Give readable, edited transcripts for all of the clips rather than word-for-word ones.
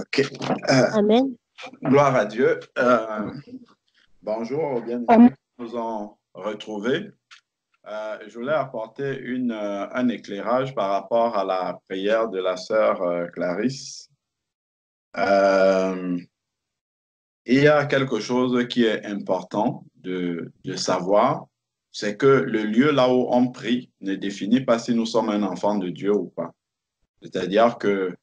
OK. Amen. Gloire à Dieu. Bonjour aux bien-aimés qui nous ont retrouvés. Je voulais apporter un éclairage par rapport à la prière de la sœur Clarisse. Il y a quelque chose qui est important de savoir, c'est que le lieu là où on prie ne définit pas si nous sommes un enfant de Dieu ou pas. C'est-à-dire que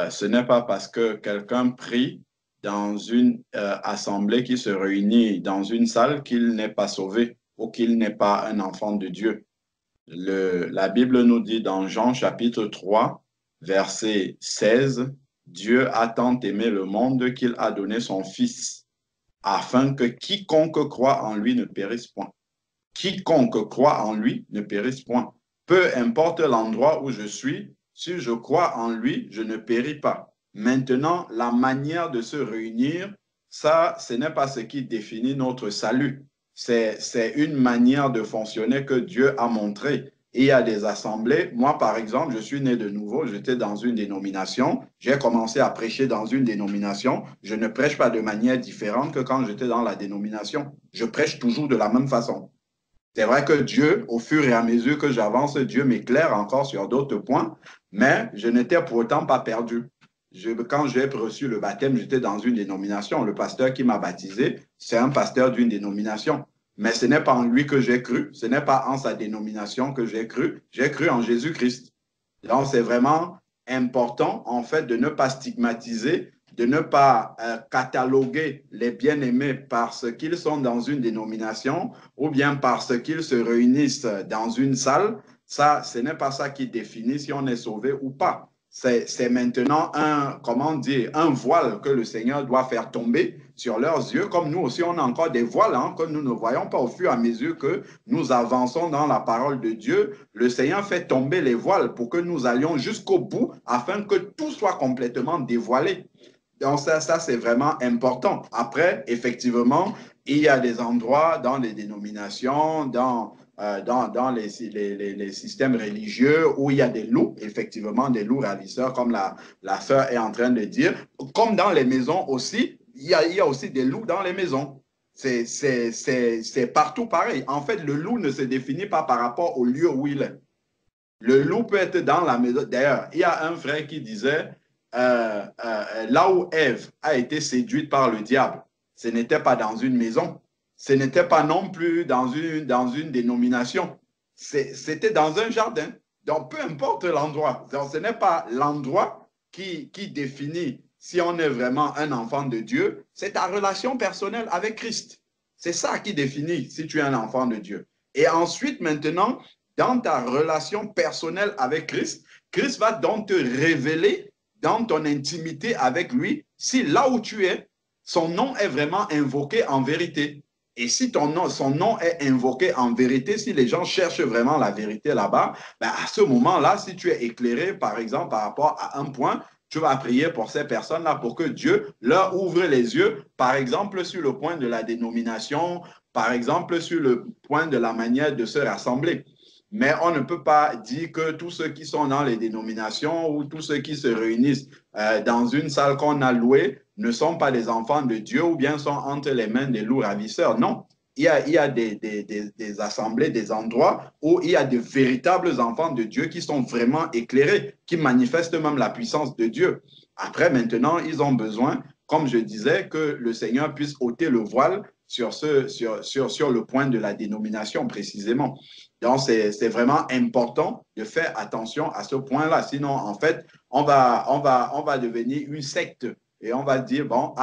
ce n'est pas parce que quelqu'un prie dans une assemblée qui se réunit dans une salle qu'il n'est pas sauvé ou qu'il n'est pas un enfant de Dieu. La Bible nous dit dans Jean chapitre 3, verset 16, Dieu a tant aimé le monde qu'il a donné son Fils, afin que quiconque croit en lui ne périsse point. Quiconque croit en lui ne périsse point. Peu importe l'endroit où je suis, si je crois en lui, je ne péris pas. Maintenant, la manière de se réunir, ça, ce n'est pas ce qui définit notre salut. C'est une manière de fonctionner que Dieu a montré. Et il y a des assemblées. Moi, par exemple, je suis né de nouveau. J'étais dans une dénomination. J'ai commencé à prêcher dans une dénomination. Je ne prêche pas de manière différente que quand j'étais dans la dénomination. Je prêche toujours de la même façon. C'est vrai que Dieu, au fur et à mesure que j'avance, Dieu m'éclaire encore sur d'autres points, mais je n'étais pour autant pas perdu. Quand j'ai reçu le baptême, j'étais dans une dénomination. Le pasteur qui m'a baptisé, c'est un pasteur d'une dénomination. Mais ce n'est pas en lui que j'ai cru, ce n'est pas en sa dénomination que j'ai cru en Jésus-Christ. Donc, c'est vraiment important, en fait, de ne pas stigmatiser, de ne pas cataloguer les bien-aimés parce qu'ils sont dans une dénomination ou bien parce qu'ils se réunissent dans une salle. Ça, ce n'est pas ça qui définit si on est sauvé ou pas. C'est maintenant un voile que le Seigneur doit faire tomber sur leurs yeux, comme nous aussi, on a encore des voiles que nous ne voyons pas au fur et à mesure que nous avançons dans la parole de Dieu. Le Seigneur fait tomber les voiles pour que nous allions jusqu'au bout afin que tout soit complètement dévoilé. Donc ça c'est vraiment important. Après, effectivement, il y a des endroits dans les dénominations, dans les systèmes religieux où il y a des loups, effectivement, des loups ravisseurs, comme la sœur est en train de dire. Comme dans les maisons aussi, il y a aussi des loups dans les maisons. C'est partout pareil. En fait, le loup ne se définit pas par rapport au lieu où il est. Le loup peut être dans la maison. D'ailleurs, il y a un frère qui disait, là où Ève a été séduite par le diable, ce n'était pas dans une maison, ce n'était pas non plus dans une dénomination, c'était dans un jardin. Donc, peu importe l'endroit, ce n'est pas l'endroit qui définit si on est vraiment un enfant de Dieu, c'est ta relation personnelle avec Christ. C'est ça qui définit si tu es un enfant de Dieu. Et ensuite, maintenant, dans ta relation personnelle avec Christ, Christ va donc te révéler dans ton intimité avec lui si là où tu es, son nom est vraiment invoqué en vérité. Et si son nom est invoqué en vérité, si les gens cherchent vraiment la vérité là-bas, ben à ce moment-là, si tu es éclairé, par exemple, par rapport à un point, tu vas prier pour ces personnes-là pour que Dieu leur ouvre les yeux, par exemple, sur le point de la dénomination, par exemple, sur le point de la manière de se rassembler. Mais on ne peut pas dire que tous ceux qui sont dans les dénominations ou tous ceux qui se réunissent dans une salle qu'on a louée ne sont pas des enfants de Dieu ou bien sont entre les mains des loups ravisseurs. Non, il y a des assemblées, des endroits où il y a de véritables enfants de Dieu qui sont vraiment éclairés, qui manifestent même la puissance de Dieu. Après, maintenant, ils ont besoin, comme je disais, que le Seigneur puisse ôter le voile sur le point de la dénomination précisément. Donc, c'est vraiment important de faire attention à ce point-là. Sinon, en fait, on va devenir une secte et on va dire, bon,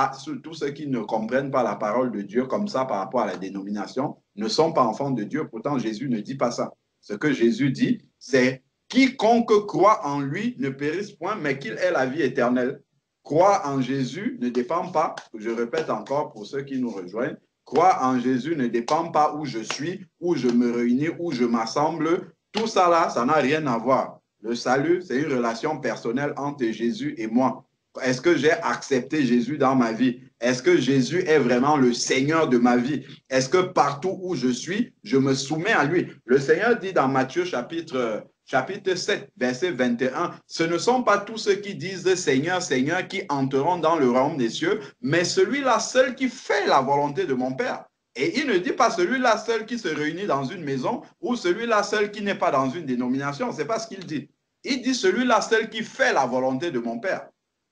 tous ceux qui ne comprennent pas la parole de Dieu comme ça par rapport à la dénomination ne sont pas enfants de Dieu. Pourtant, Jésus ne dit pas ça. Ce que Jésus dit, c'est quiconque croit en lui ne périsse point, mais qu'il ait la vie éternelle. Croire en Jésus ne dépend pas, je répète encore pour ceux qui nous rejoignent, croire en Jésus ne dépend pas où je suis, où je me réunis, où je m'assemble. Tout ça là, ça n'a rien à voir. Le salut, c'est une relation personnelle entre Jésus et moi. Est-ce que j'ai accepté Jésus dans ma vie? Est-ce que Jésus est vraiment le Seigneur de ma vie? Est-ce que partout où je suis, je me soumets à lui? Le Seigneur dit dans Matthieu chapitre chapitre 7, verset 21, ce ne sont pas tous ceux qui disent Seigneur, Seigneur qui entreront dans le royaume des cieux, mais celui-là seul qui fait la volonté de mon Père. Et il ne dit pas celui-là seul qui se réunit dans une maison ou celui-là seul qui n'est pas dans une dénomination. Ce n'est pas ce qu'il dit. Il dit celui-là seul qui fait la volonté de mon Père.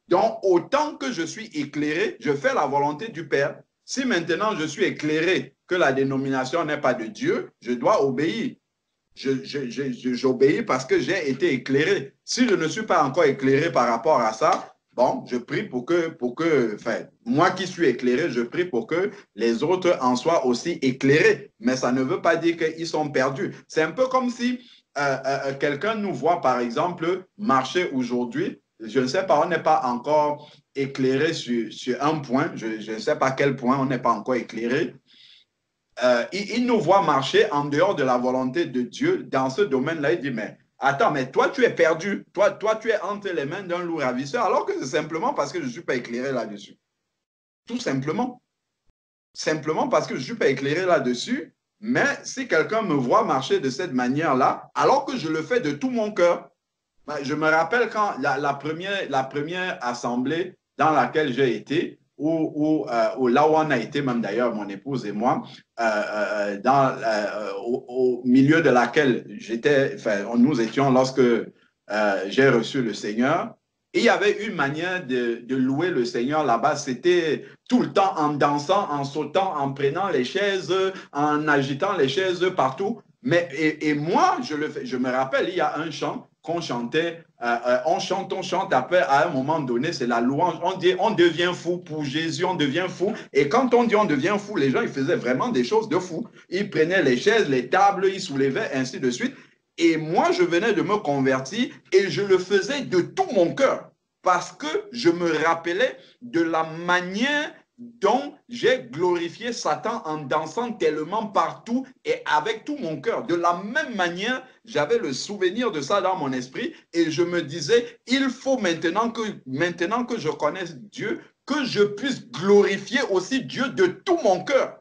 Donc, autant que je suis éclairé, je fais la volonté du Père. Si maintenant je suis éclairé que la dénomination n'est pas de Dieu, je dois obéir. J'obéis parce que j'ai été éclairé. Si je ne suis pas encore éclairé par rapport à ça, bon, je prie pour que enfin, moi qui suis éclairé, je prie pour que les autres en soient aussi éclairés. Mais ça ne veut pas dire qu'ils sont perdus. C'est un peu comme si quelqu'un nous voit, par exemple, marcher aujourd'hui. Je ne sais pas, on n'est pas encore éclairé sur un point. Je ne sais pas quel point on n'est pas encore éclairé. Il nous voit marcher en dehors de la volonté de Dieu dans ce domaine-là. Il dit, mais attends, mais toi, tu es perdu. Toi, tu es entre les mains d'un loup ravisseur, alors que c'est simplement parce que je ne suis pas éclairé là-dessus. Tout simplement. Simplement parce que je ne suis pas éclairé là-dessus. Mais si quelqu'un me voit marcher de cette manière-là, alors que je le fais de tout mon cœur, ben, je me rappelle quand la première assemblée dans laquelle j'ai été, là où on a été, même d'ailleurs, mon épouse et moi, au milieu de laquelle nous étions lorsque j'ai reçu le Seigneur. Et il y avait une manière de louer le Seigneur là-bas. C'était tout le temps en dansant, en sautant, en prenant les chaises, en agitant les chaises partout. Et moi, je me rappelle, il y a un chant qu'on chantait, on chante, après, à un moment donné, c'est la louange. On dit, on devient fou pour Jésus, on devient fou. Et quand on dit on devient fou, les gens, ils faisaient vraiment des choses de fou. Ils prenaient les chaises, les tables, ils soulevaient, ainsi de suite. Et moi, je venais de me convertir et je le faisais de tout mon cœur parce que je me rappelais de la manière dont j'ai glorifié Satan en dansant tellement partout et avec tout mon cœur. De la même manière, j'avais le souvenir de ça dans mon esprit et je me disais, il faut maintenant que je connaisse Dieu, que je puisse glorifier aussi Dieu de tout mon cœur.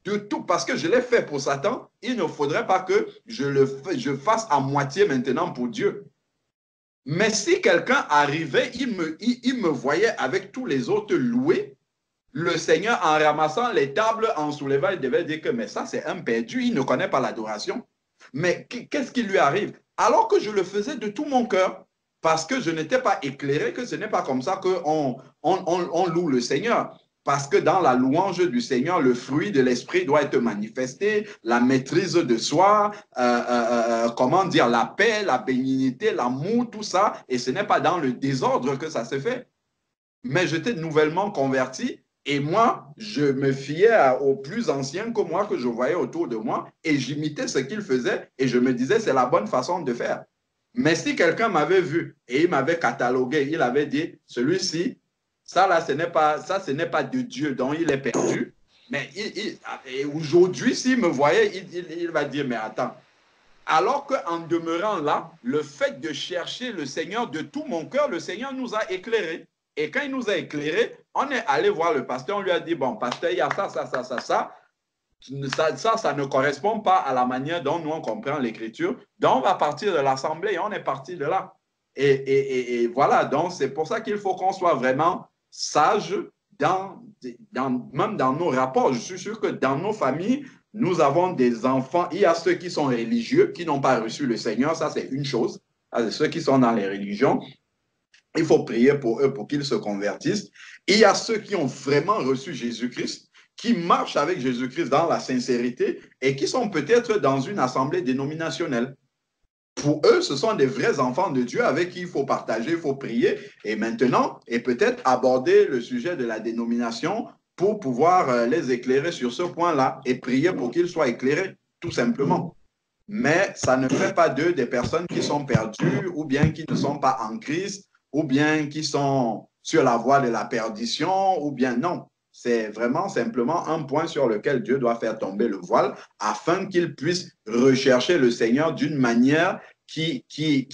De tout, parce que je l'ai fait pour Satan, il ne faudrait pas que je fasse à moitié maintenant pour Dieu. Mais si quelqu'un arrivait, il me voyait avec tous les autres louer, le Seigneur en ramassant les tables, en soulevant, il devait dire que mais ça c'est un perdu, il ne connaît pas l'adoration. Mais qu'est-ce qui lui arrive? Alors que je le faisais de tout mon cœur, parce que je n'étais pas éclairé, que ce n'est pas comme ça qu'on loue le Seigneur. Parce que dans la louange du Seigneur, le fruit de l'esprit doit être manifesté, la maîtrise de soi, comment dire, la paix, la bénignité, l'amour, tout ça. Et ce n'est pas dans le désordre que ça se fait. Mais j'étais nouvellement converti et moi, je me fiais aux plus anciens que moi que je voyais autour de moi et j'imitais ce qu'ils faisaient et je me disais c'est la bonne façon de faire. Mais si quelqu'un m'avait vu et il m'avait catalogué, il avait dit celui-ci, ça là, ce n'est pas de Dieu, donc il est perdu. Mais aujourd'hui, s'il me voyait, il va dire mais attends. Alors qu'en demeurant là, le fait de chercher le Seigneur de tout mon cœur, le Seigneur nous a éclairés. Et quand il nous a éclairés, on est allé voir le pasteur, on lui a dit, bon, pasteur, il y a ça ne correspond pas à la manière dont nous on comprend l'écriture. Donc, on va partir de l'assemblée et on est parti de là. Et voilà, donc c'est pour ça qu'il faut qu'on soit vraiment sage même dans nos rapports. Je suis sûr que dans nos familles, nous avons des enfants. Il y a ceux qui sont religieux, qui n'ont pas reçu le Seigneur, ça c'est une chose. Ceux qui sont dans les religions, il faut prier pour eux pour qu'ils se convertissent. Il y a ceux qui ont vraiment reçu Jésus-Christ, qui marchent avec Jésus-Christ dans la sincérité et qui sont peut-être dans une assemblée dénominationnelle. Pour eux, ce sont des vrais enfants de Dieu avec qui il faut partager, il faut prier et maintenant, et peut-être aborder le sujet de la dénomination pour pouvoir les éclairer sur ce point-là et prier pour qu'ils soient éclairés, tout simplement. Mais ça ne fait pas d'eux des personnes qui sont perdues ou bien qui ne sont pas en Christ ou bien qui sont sur la voie de la perdition ou bien non. C'est vraiment simplement un point sur lequel Dieu doit faire tomber le voile afin qu'ils puissent rechercher le Seigneur d'une manière qui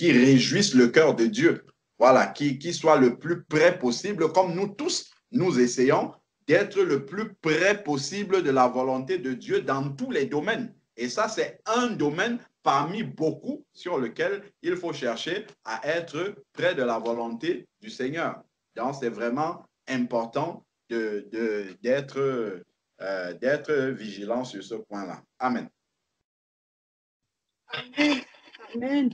réjouisse le cœur de Dieu. Voilà, qui soit le plus près possible, comme nous tous, nous essayons d'être le plus près possible de la volonté de Dieu dans tous les domaines. Et ça, c'est un domaine parmi beaucoup sur lesquels il faut chercher à être près de la volonté du Seigneur. Donc, c'est vraiment important d'être vigilant sur ce point-là. Amen. Amen. Amen.